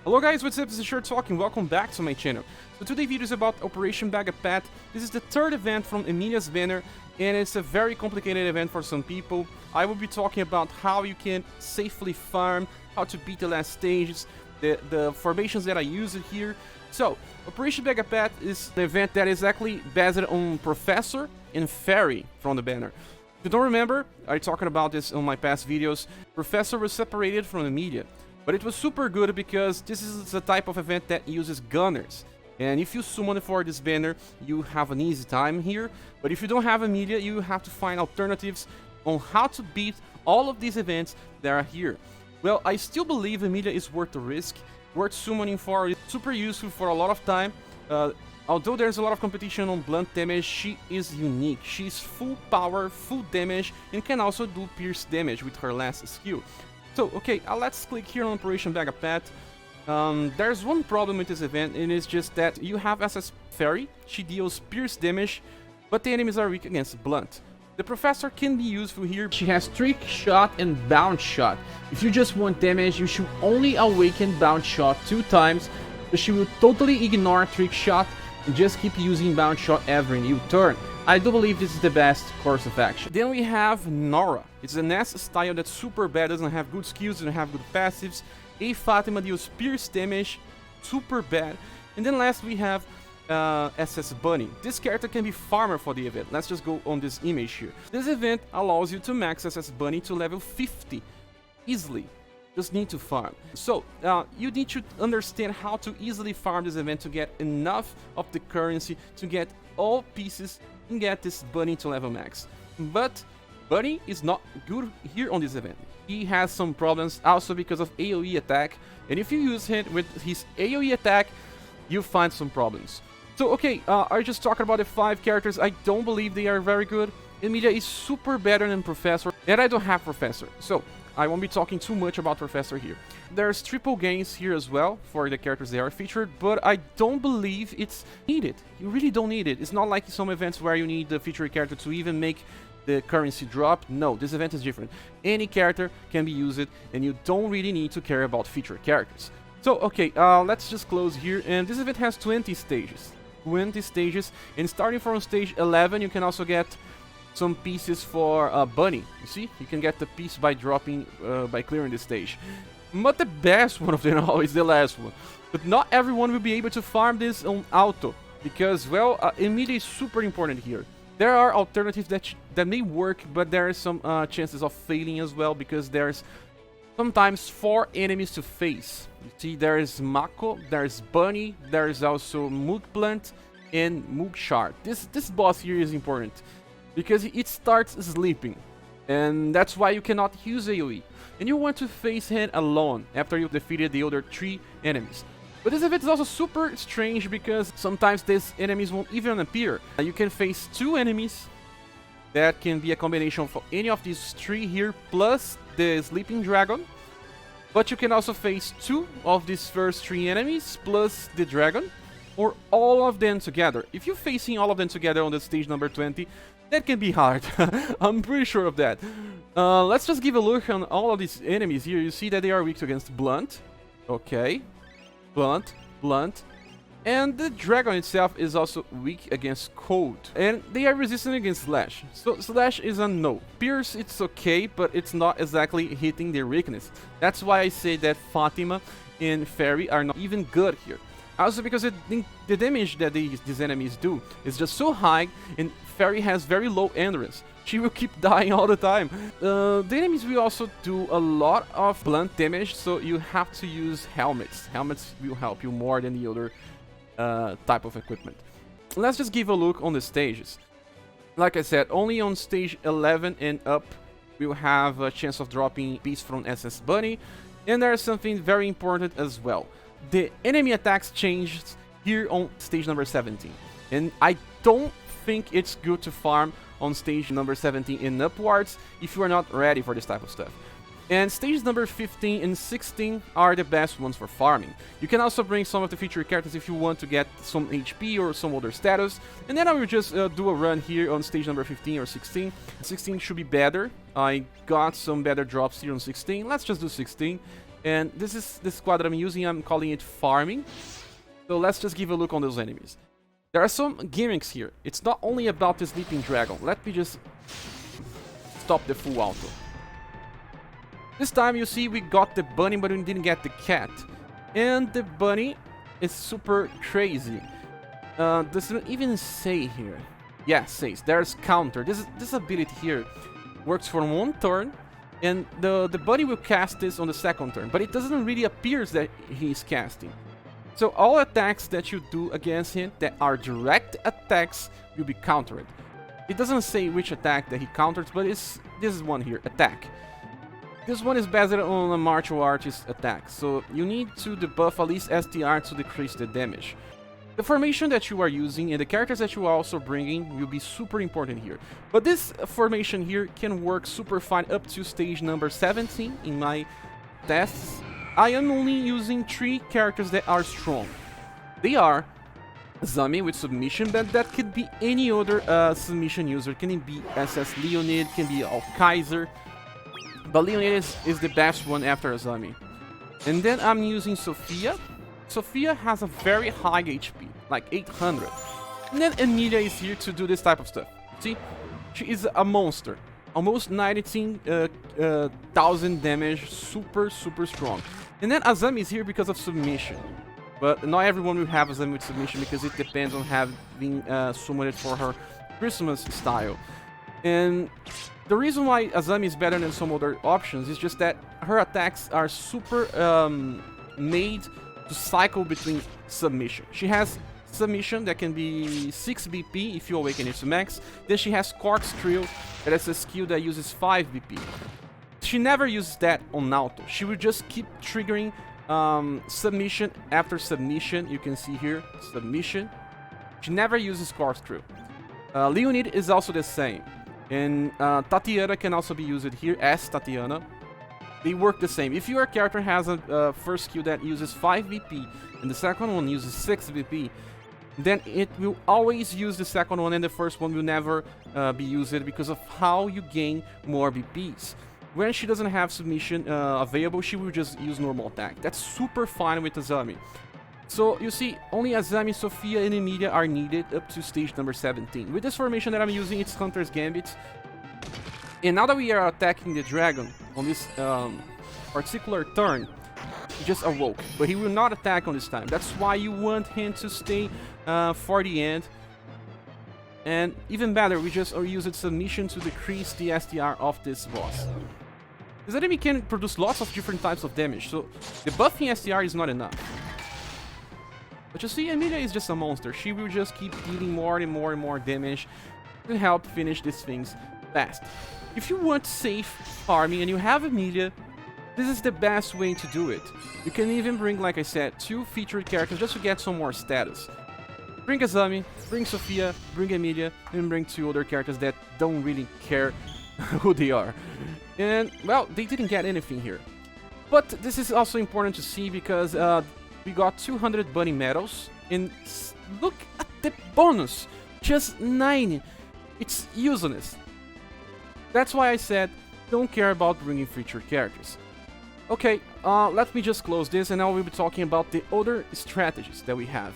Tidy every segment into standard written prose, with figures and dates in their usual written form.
Hello guys, what's up? This is Scher talking. Welcome back to my channel. So today's video is about Operation Bag of Pet. This is the third event from Emilia's banner, and it's a very complicated event for some people. I will be talking about how you can safely farm, how to beat the last stages, the formations that I use here. So, Operation Bag of Pet is the event that is actually based on Professor and Fairy from the banner. If you don't remember, I talked about this on my past videos. Professor was separated from Emilia. But it was super good because this is the type of event that uses gunners. And if you summon for this banner, you have an easy time here. But if you don't have Emilia, you have to find alternatives on how to beat all of these events that are here. Well, I still believe Emilia is worth the risk, worth summoning for. It's super useful for a lot of time. Although there's a lot of competition on blunt damage, she is unique. She's full power, full damage, and can also do pierce damage with her last skill. So, okay, let's click here on Operation Bag of Pet. There's one problem with this event, and it's just that you have SS Fairy. She deals pierce damage, but the enemies are weak against blunt. The Professor can be useful here. She has Trick Shot and Bounce Shot. If you just want damage, you should only awaken Bounce Shot 2 times, but she will totally ignore Trick Shot and just keep using Bounce Shot every new turn. I do believe this is the best course of action. Then we have Nora. It's an S style that's super bad, doesn't have good skills, doesn't have good passives. A Fatima deals pierce damage, super bad. And then last we have SS Bunny. This character can be farmer for the event. Let's just go on this image here. This event allows you to max SS Bunny to level 50 easily. Just need to farm. So, you need to understand how to easily farm this event to get enough of the currency to get all pieces and get this Bunny to level max. But Bunny is not good here on this event. He has some problems also because of AoE attack, and if you use him with his AoE attack, you find some problems. So okay, I just talked about the 5 characters. I don't believe they are very good. Emilia is super better than Professor, and I don't have Professor, so I won't be talking too much about Professor here. There's triple gains here as well for the characters that are featured, but I don't believe it's needed. You really don't need it. It's not like some events where you need the featured character to even make the currency drop. No, this event is different. Any character can be used, and you don't really need to care about featured characters. So, okay, let's just close here, and this event has 20 stages. 20 stages, and starting from stage 11, you can also get some pieces for Bunny. You see, you can get the piece by dropping, by clearing the stage. But the best one of them always the last one. But not everyone will be able to farm this on auto, because, well, Emilia is super important here. There are alternatives that may work, but there are some chances of failing as well, because there's sometimes 4 enemies to face. You see, there is Mako, there's Bunny, there is also Moogplant and Moogshard. This boss here is important, because it starts sleeping, and that's why you cannot use AoE. And you want to face him alone after you've defeated the other 3 enemies. But this event is also super strange because sometimes these enemies won't even appear. You can face 2 enemies. That can be a combination for any of these 3 here, plus the Sleeping Dragon. But you can also face 2 of these first 3 enemies, plus the Dragon, or all of them together. If you're facing all of them together on the stage number 20, that can be hard. I'm pretty sure of that. Let's just give a look on all of these enemies here. You see that they are weak against Blunt. Okay. Blunt, Blunt. And the Dragon itself is also weak against Cold. And they are resistant against Slash. So Slash is a no. Pierce, it's okay, but it's not exactly hitting their weakness. That's why I say that Fatima and Fairy are not even good here. Also because the damage that these enemies do is just so high, and Fairy has very low endurance. She will keep dying all the time. The enemies will also do a lot of blunt damage, so you have to use helmets. Helmets will help you more than the other type of equipment. Let's just give a look on the stages. Like I said, only on stage 11 and up we'll have a chance of dropping piece from SS Bunny. And there's something very important as well. The enemy attacks changed here on stage number 17. And I don't think it's good to farm on stage number 17 and upwards if you are not ready for this type of stuff. And stages number 15 and 16 are the best ones for farming. You can also bring some of the featured characters if you want to get some HP or some other status. And then I will just do a run here on stage number 15 or 16. 16 should be better. I got some better drops here on 16. Let's just do 16. And this is the squad that I'm using. I'm calling it farming. So let's just give a look on those enemies. There are some gimmicks here. It's not only about the sleeping dragon. Let me just stop the full auto. This time you see we got the bunny, but we didn't get the cat. And the bunny is super crazy. Doesn't even say here. Yeah, says there's counter. This ability here works for 1 turn, and the bunny will cast this on the 2nd turn, but it doesn't really appear that he's casting. So all attacks that you do against him that are direct attacks will be countered. It doesn't say which attack that he counters, but this is one here, attack. This one is based on a martial artist attack, so you need to debuff at least STR to decrease the damage. The formation that you are using and the characters that you are also bringing will be super important here. But this formation here can work super fine up to stage number 17 in my tests. I am only using 3 characters that are strong. They are Zami with submission, but that could be any other submission user. Can it be SS Leonid, can be Kaiser. But Leonid is the best one after Azami. And then I'm using Sophia. Sophia has a very high HP, like 800. And then Emilia is here to do this type of stuff. See? She is a monster. Almost 19,000 damage, super strong. And then Azami is here because of submission. But not everyone will have Azami with submission because it depends on having summoned for her Christmas style. And the reason why Azami is better than some other options is just that her attacks are super made to cycle between submission. She has submission that can be 6 BP if you awaken it to max. Then she has corkscrew, that is a skill that uses 5 BP. She never uses that on auto. She will just keep triggering submission after submission. You can see here, submission. She never uses corkscrew. Leonid is also the same. And Tatiana can also be used here as Tatiana. They work the same. If your character has a first skill that uses 5 BP and the second one uses 6 BP, then it will always use the second one and the first one will never be used because of how you gain more BPs. When she doesn't have submission available, she will just use normal attack. That's super fine with Azami. So you see, only Azami, Sophia, and Emilia are needed up to stage number 17. With this formation that I'm using, it's Hunter's Gambit. And now that we are attacking the dragon on this particular turn, he just awoke. But he will not attack on this time. That's why you want him to stay for the end. And even better, we just use submission to decrease the STR of this boss. This enemy can produce lots of different types of damage, so the buffing STR is not enough. But you see, Emilia is just a monster. She will just keep dealing more and more damage to help finish these things fast. If you want safe farming and you have Emilia, this is the best way to do it. You can even bring, like I said, 2 featured characters just to get some more status. Bring Azami, bring Sophia, bring Emilia, and bring 2 other characters that don't really care who they are. And, well, they didn't get anything here. But this is also important to see because we got 200 bunny medals, and look at the bonus! Just 9! It's useless. That's why I said, don't care about bringing featured characters. Okay, let me just close this, and now we'll be talking about the other strategies that we have.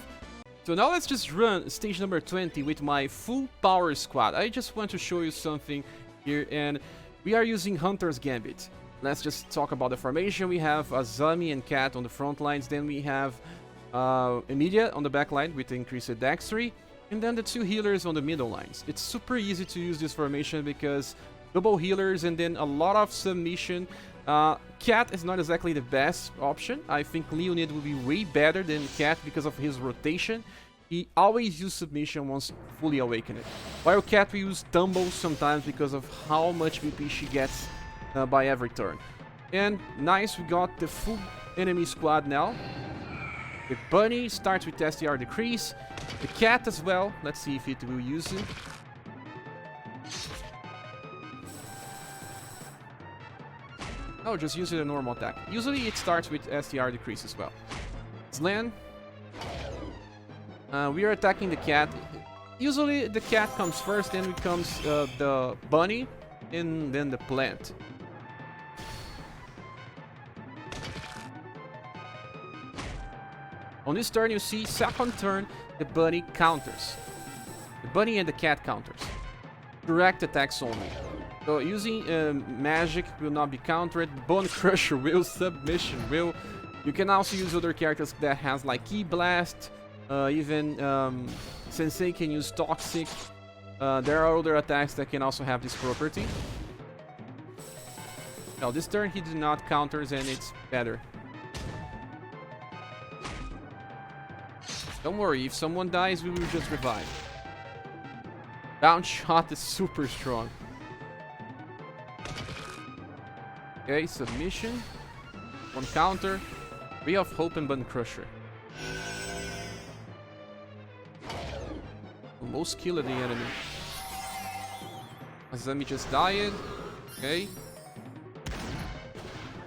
So now let's just run stage number 20 with my full power squad. I just want to show you something here, and we are using Hunter's Gambit. Let's just talk about the formation. We have Azami and Cat on the front lines, then we have Emilia on the back line with increased dexterity, and then the 2 healers on the middle lines. It's super easy to use this formation because double healers and then a lot of submission. Cat is not exactly the best option. I think Leonid will be way better than Cat because of his rotation. He always uses submission once fully awakened. While Cat will use tumbles sometimes because of how much BP she gets by every turn. And nice, we got the full enemy squad now. The bunny starts with STR decrease. The cat as well. Let's see if it will use it. Oh, just use it a normal attack. Usually it starts with STR decrease as well. Slan. We are attacking the cat. Usually the cat comes first, then comes the bunny, and then the plant. On this turn, you see second turn, the bunny counters. The bunny and the cat counters. Direct attacks only. So using magic will not be countered. Bone Crusher will, submission will. You can also use other characters that has like Ki Blast. Even Sensei can use Toxic. There are other attacks that can also have this property. Now this turn he did not counters and it's better. Don't worry, if someone dies we will just revive. Bounce shot is super strong. Okay, submission. One counter. Ray of Hope and Bone Crusher. Most kill of the enemy. Azami just died. Okay.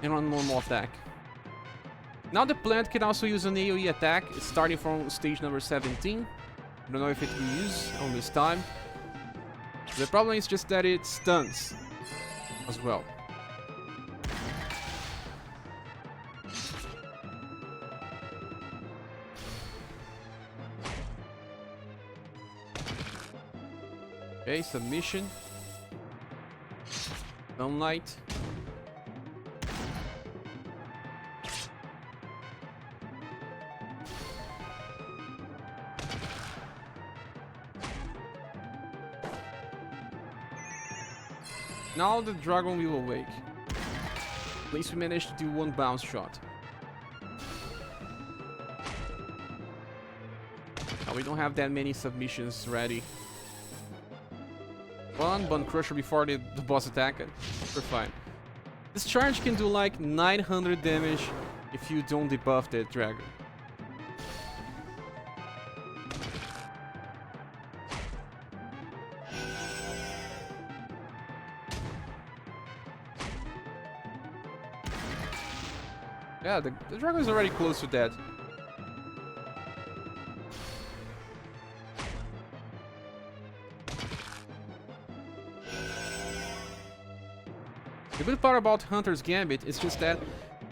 And one more attack. Now the plant can also use an AoE attack, starting from stage number 17. I don't know if it will use on this time. The problem is just that it stuns as well. Okay, submission. Sunlight. Now the dragon will awake. At least we managed to do one bounce shot. Now we don't have that many submissions ready. One Bone Crusher before the boss attack. We're fine. This charge can do like 900 damage if you don't debuff that dragon. Yeah, the dragon is already close to dead. The good part about Hunter's Gambit is just that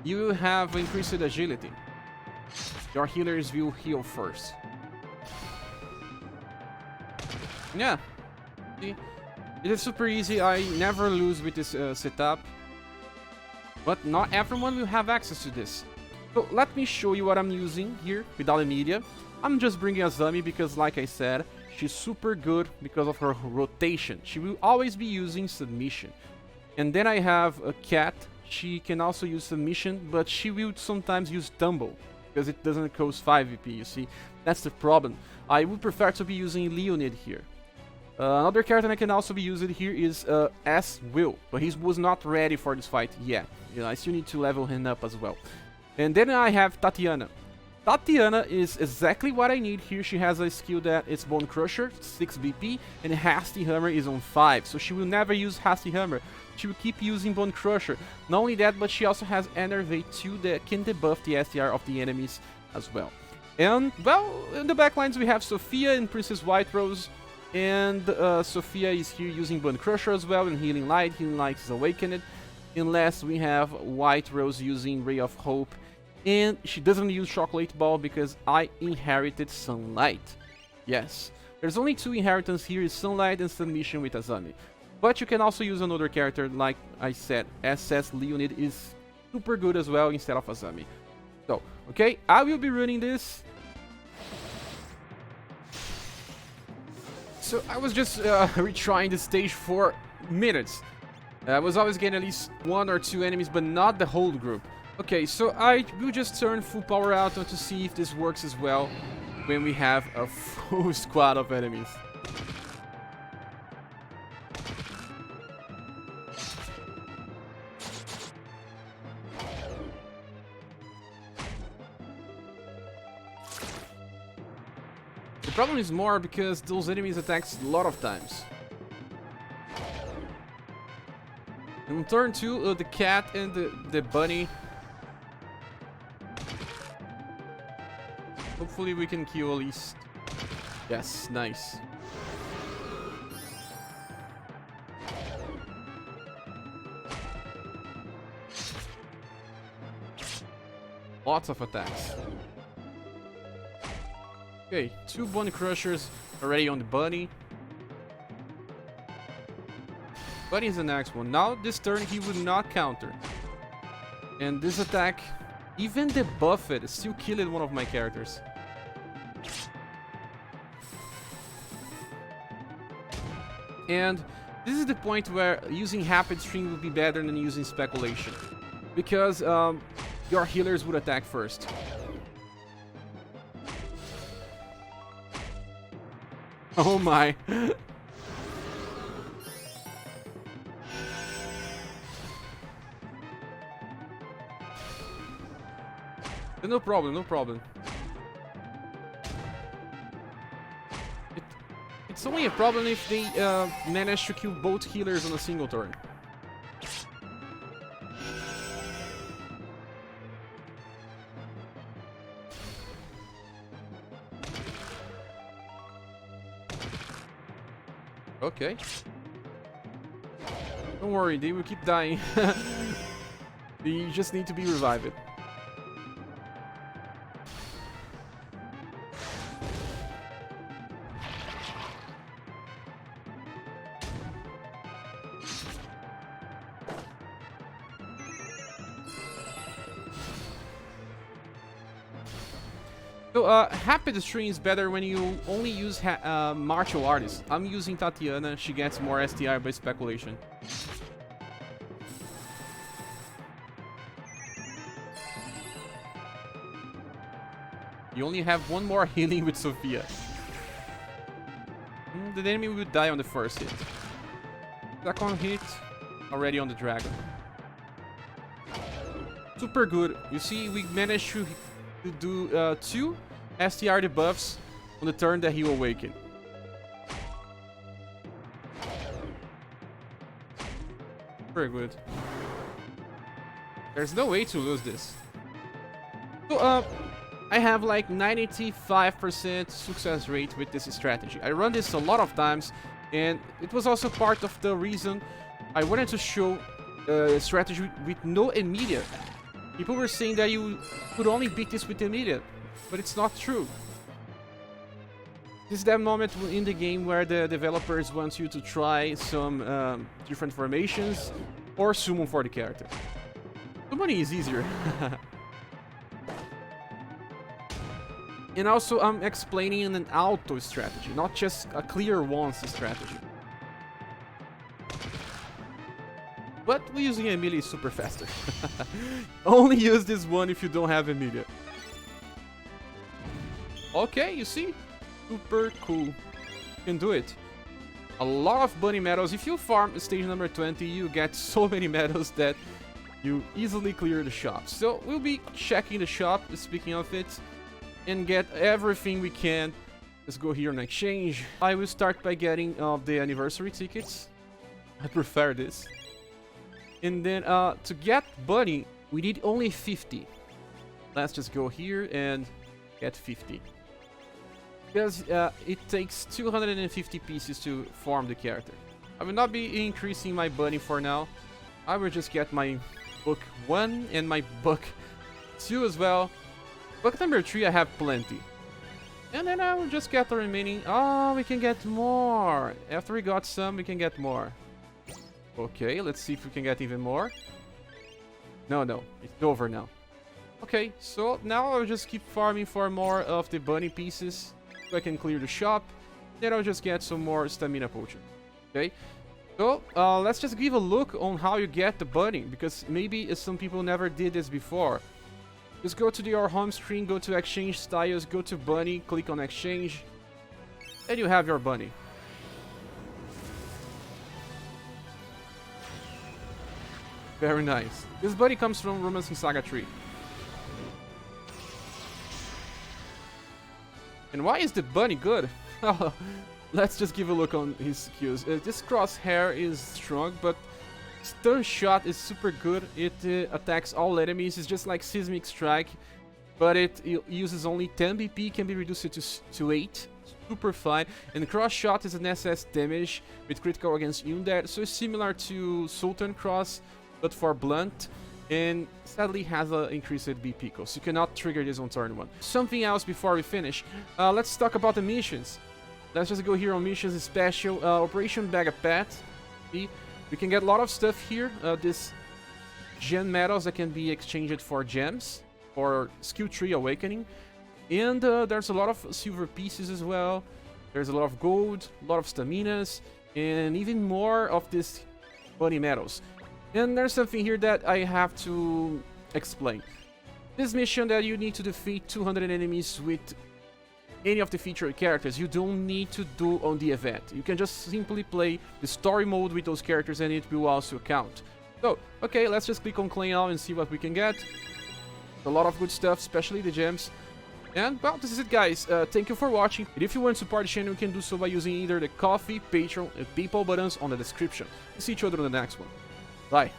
you have increased agility. Your healers will heal first. Yeah, see, it is super easy. I never lose with this setup. But not everyone will have access to this. So let me show you what I'm using here with No-Emilia. I'm just bringing Azami because, like I said, she's super good because of her rotation. She will always be using submission. And then I have a cat. She can also use submission, but she will sometimes use tumble because it doesn't cost 5 VP, you see. That's the problem. I would prefer to be using Leonid here. Another character that can also be used here is S-Will, but he was not ready for this fight yet. You know, I still need to level him up as well. And then I have Tatiana. Tatiana is exactly what I need here. She has a skill that is Bone Crusher, 6 BP, and Hasty Hammer is on 5. So she will never use Hasty Hammer. She will keep using Bone Crusher. Not only that, but she also has Enervate 2 that can debuff the STR of the enemies as well. And, well, in the backlines we have Sophia and Princess White Rose. And Sophia is here using Bone Crusher as well, and Healing Light. Healing Light is Awakened. And last we have White Rose using Ray of Hope. And she doesn't use Chocolate Ball because I inherited Sunlight. Yes, there's only 2 inheritance here, is Sunlight and Submission with Azami. But you can also use another character, like I said, SS Leonid is super good as well instead of Azami. So, okay, I will be running this. So I was just retrying the stage for minutes. I was always getting at least 1 or 2 enemies, but not the whole group. Okay, so I will just turn full power out to see if this works as well when we have a full squad of enemies. The problem is more because those enemies attacks a lot of times. On turn 2, the cat and the bunny. Hopefully we can kill at least. Yes, nice. Lots of attacks. Okay, 2 Bunny Crushers already on the Bunny. Bunny is the next one. Now this turn he would not counter. And this attack, even debuffed, still killed one of my characters. And this is the point where using Rapid Stream would be better than using Speculation. Because your healers would attack first. Oh my. No problem, no problem. It's only a problem if they manage to kill both healers on a single turn. Okay. Don't worry, they will keep dying. They just need to be revived. So, Rapid Stream is better when you only use martial artists. I'm using Tatiana, she gets more STR by Speculation. You only have one more healing with Sophia. The enemy will die on the first hit. Second hit, already on the dragon. Super good. You see, we managed to do 2 STR debuffs on the turn that he will awaken. Very good. There's no way to lose this. So, I have like 95% success rate with this strategy. I run this a lot of times, and it was also part of the reason I wanted to show a strategy with No-Emilia. People were saying that you could only beat this with Emilia, but it's not true. This is that moment in the game where the developers want you to try some different formations or summon for the character. Summoning is easier. And also I'm explaining an auto strategy, not just a clear once strategy. But using Emilia is super faster. Only use this one if you don't have Emilia. Okay, you see? Super cool. You can do it. A lot of bunny medals. If you farm stage number 20, you get so many medals that you easily clear the shop. So we'll be checking the shop, speaking of it, and get everything we can. Let's go here on exchange. I will start by getting the anniversary tickets. I prefer this. And then to get bunny, we need only 50. Let's just go here and get 50. Because it takes 250 pieces to farm the character. I will not be increasing my bunny for now. I will just get my book 1 and my book 2 as well. Book number 3 I have plenty. And then I will just get the remaining. Oh, we can get more. After we got some, we can get more. Okay, let's see if we can get even more. No, it's over now. Okay, so now I'll just keep farming for more of the bunny pieces so I can clear the shop. Then I'll just get some more stamina potion. Okay, so let's just give a look on how you get the bunny, because maybe some people never did this before. Just go to your home screen, go to exchange styles, go to bunny, click on exchange, and you have your bunny. Very nice. This bunny comes from Romancing Saga 3. And why is the bunny good? Let's just give a look on his skills. This crosshair is strong, but stun shot is super good. It attacks all enemies. It's just like Seismic Strike, but it uses only 10 BP, can be reduced to 8. Super fine. And cross shot is an SS damage with critical against undead, so it's similar to Sultan Cross, but for blunt. and sadly has an increased BP cost. You cannot trigger this on turn 1. Something else before we finish, let's talk about the missions. Let's just go here on missions special, Operation Bag of Pet. See, we can get a lot of stuff here, this gem metals that can be exchanged for gems, or skill tree awakening, and there's a lot of silver pieces as well. There's a lot of gold, a lot of staminas, and even more of these bunny metals. And there's something here that I have to explain. This mission that you need to defeat 200 enemies with any of the featured characters, you don't need to do on the event. You can just simply play the story mode with those characters and it will also count. So, okay, let's just click on claim now and see what we can get. A lot of good stuff, especially the gems. And, well, this is it, guys. Thank you for watching. And if you want to support the channel, you can do so by using either the Coffee, Patreon, and PayPal buttons on the description. See each other on the next one. Bye.